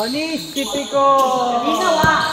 Panis, tipiko! Linaw ah!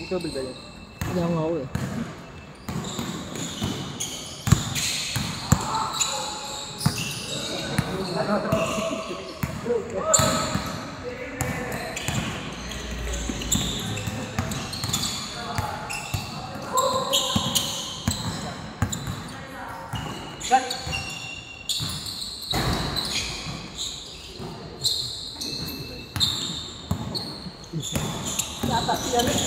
Ikaw ba yan? Hindi ako nga eh. Dapat yan eh.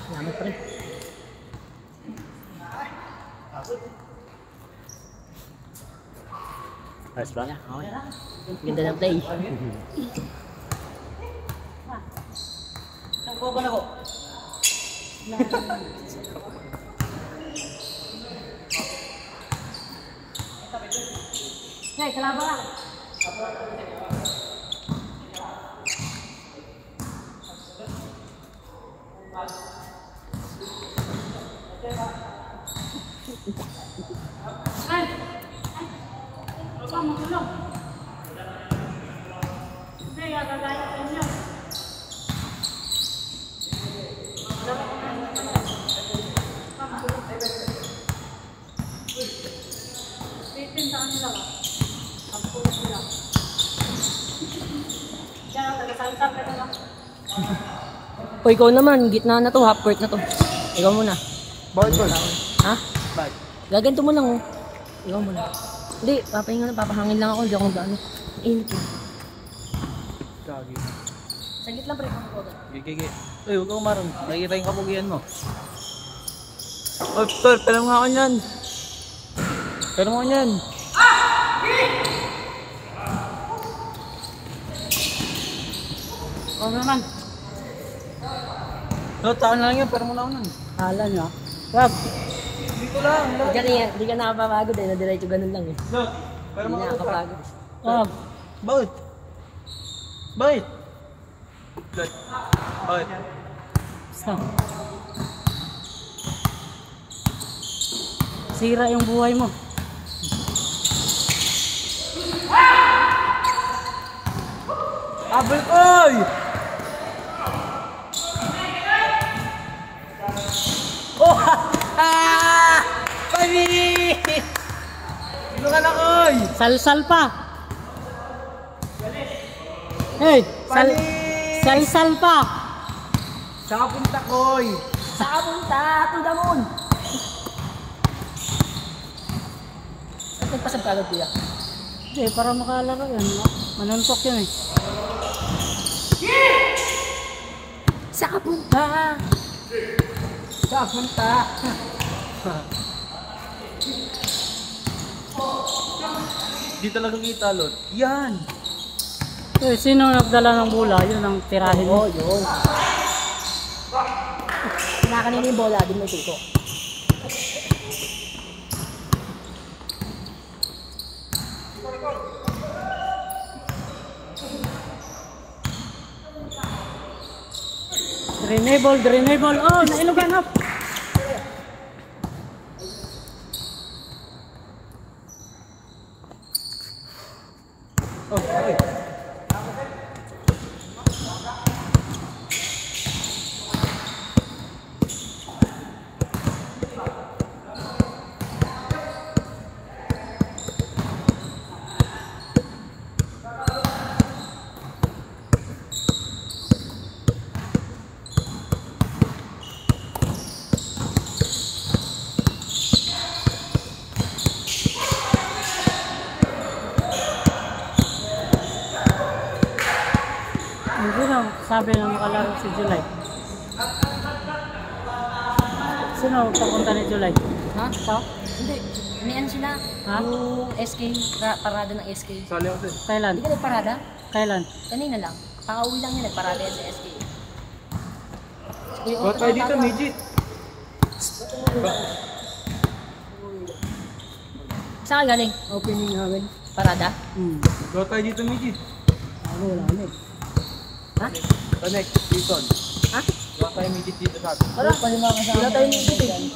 Nyamuk pa rin. Ayos ba? Okay. Ganda ng play. Nagkukuha na ko. Nay, kalaban lang. O ikaw naman, gitna na to, half court na to. Ikaw muna. Bakit ba? Ha? Bakit? Gaganto mo lang oh. Ikaw muna. Hindi, papahinga lang, papahangin lang ako, hindi ako mag-ano. Init eh. Gagi. Saglit lang pre, ako ko. Gigi. Uy, huwag kang umarang. Nakikita yung kapugian mo. Uy, tol, pala mo nga ako niyan. Pala mo nga niyan. Oo naman. No, taon na lang yan, pero muna ako nun. Hala nyo. Wag. Dito lang. Hindi ka nakapapagod eh, nadiretso ganun lang eh. No, pero Hindi muna ako. nakakapagod. Wag. Bakit? Bakit? Bakit? Stop. Sira yung buhay mo. Abel koy! Oh! Ah! Pani! Sino ka na koy? Salsal pa. Hey, Pani! salsal pa. Saan ka punta koy? Saan punta? To the moon. At nagpasab ka agad kuya? Hindi, para makalaro yan. Manuntok yun eh. Saan ka punta? Saan punta? Di talaga kita, Lord. Yan! Eh, sino nagdala ng bola? Yun ang tirahin mo. Oo, yun. Kinakanina yung bola, din may tuto. Drainable. Oh, nailugan up. Oh, okay. Hindi na, sabi na makalaro si July. Sino papunta ni July? Ha? Ikaw? Hindi. May ano sila? Ha? Yung SK, parada ng SK. Sali ako sa'yo. Kailan? Hindi ka nagparada? Kailan? Kanina lang. Pang-uwi lang yun, nagparada yan sa SK. Kuya, Ba't tayo dito, midget? Saan ka galing? Opening namin. Parada? Ba't tayo dito, midget? Ano, wala na eh. Ha? Sa next season. Ha? Ba't tayo midget dito sa atin? Wala. Wala tayo nito eh.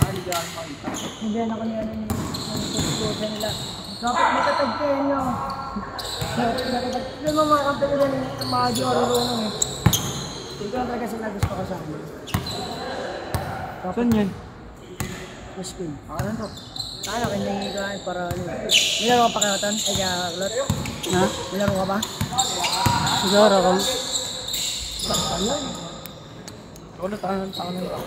Hindi ako makita. Hindi na kanya ng pagkukuha nila. Dapat matatag kayo nyo. Hindi mo mga kapit nila ng mga diyorong eh. Hindi ko talaga sila gusto ko sa akin. Saan yan? Muslim. Ano to? Ano, kanya ka para ano. May laro ka pa kayo, Ton? Ay, Lot? Ha? May laro ka ba? Siguro kung Ako na tayo ng tao na ito.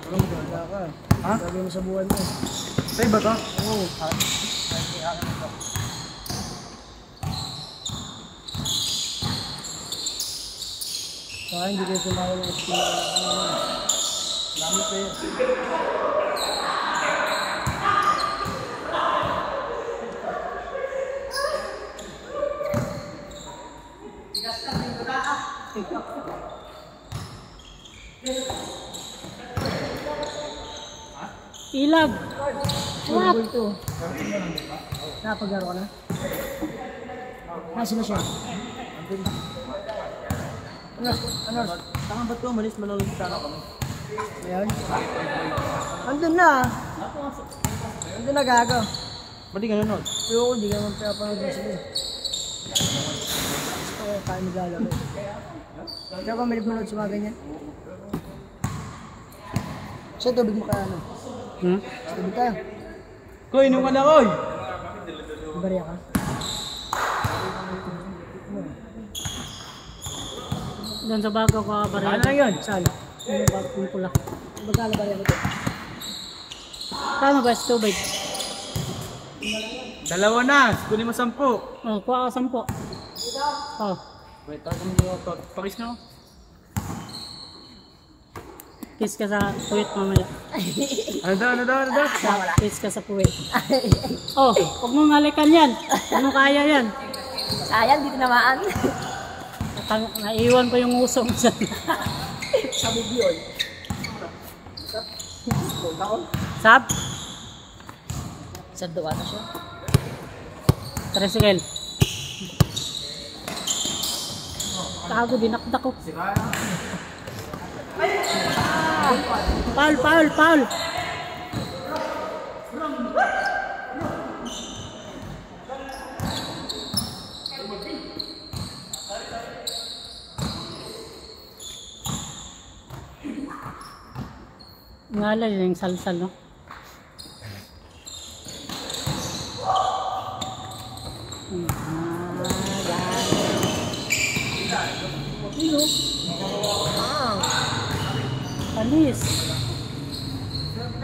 ano maganda ka. Ha? Sabi mo sa buhay mo. Sa'yo ba to? Oo. Kaya hindi kayo sumaya ng eskwela. Salamat sa'yo. Ilag! What? Ito. Napaglaro ka na? Nasaan na siya? Ano? Saan ba't ko umalis? Malulungkot sana kami. Ayan. Andun na. Andun na gago. Ba't di ka nanood? Pero hindi ka naman pinapanood din sila. Gusto ko kaya maglalaro. Kaya ko malig manood sa mga ganyan. Sa tubig mo kaya ano? Sa tubig tayo. Koy, inom ka na, Koy! Bariya ka. Doon sa bago ko, Ano baril. na yun? Saan? Yung bago yung pula. Magkano bariya ko ito? Paano ba sa tubig? Dalawa na! Kunin mo 10. Oh, kuha ka 10. Oh. Wait, tatanong mo ito. Pakis na ako. Kiss ka sa puwit mamaya. Ano daw? Kiss ka sa puwit. Oh, huwag mong halikan yan. Ano kaya yan? Sayang, dito namaan. Naiwan pa yung usong dyan. Sa bibiyol. Sab? Sa doa na siya. Tricycle. Tago, dinakdak ko. Foul. Ngala yung salsal, no?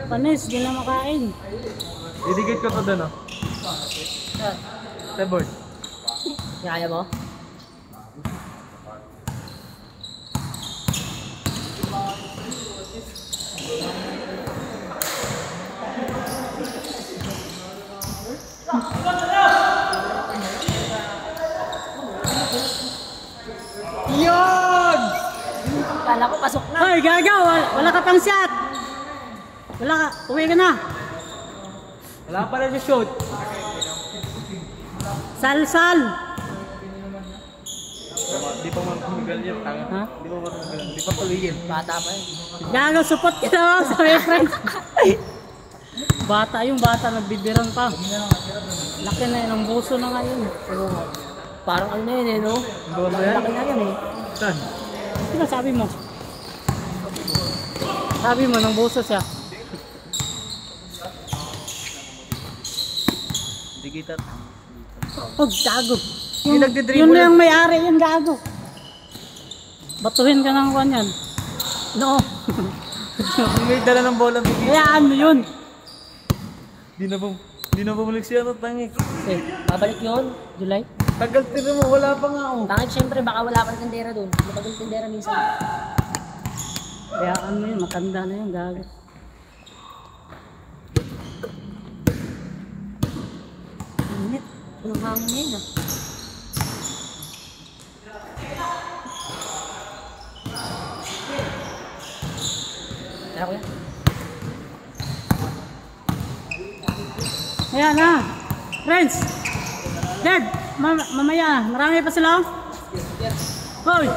Panis, di na makain. Didikit ko to doon, oh. Sa board. Kaya mo? Yun! Kala ko pasok na. Hoy, gaga! Wala ka pang shot! Wala ka, uwi ka na! Wala pa rin yung shoot. Salsal! Di pa matunggal yun, tanga. Ha? Di pa matunggal. Di pa tuligin. Bata pa yun. Gaga, support ka na sa my friend! Bata yung bata, nagbibiran pa. Laki na yun, ang buso na ngayon. Parang ano na yun eh, no? Doon ba yan? Laki na yan eh. Saan? Ano sabi mo? Sabi mo, nang buso siya. Di kita. Oh, gago. Yung nagdidribble. Yun na yung may-ari, yung gago. Batuhin ka ng kwan yan. No. May dala ng bola. Hayaan mo yun. Di na bumalik siya ng tangik. Eh, babalik yun. July? Tagal tira mo, wala pa nga ako. Bakit syempre baka wala pa rin tindera doon. Matagal tindera minsan. Hayaan mo yun, matanda na yun, gago. Init. Anong hangin na yun ah. Tara kuya. Ayan na. Friends. Dad, mamaya. Marami pa sila. Hoy.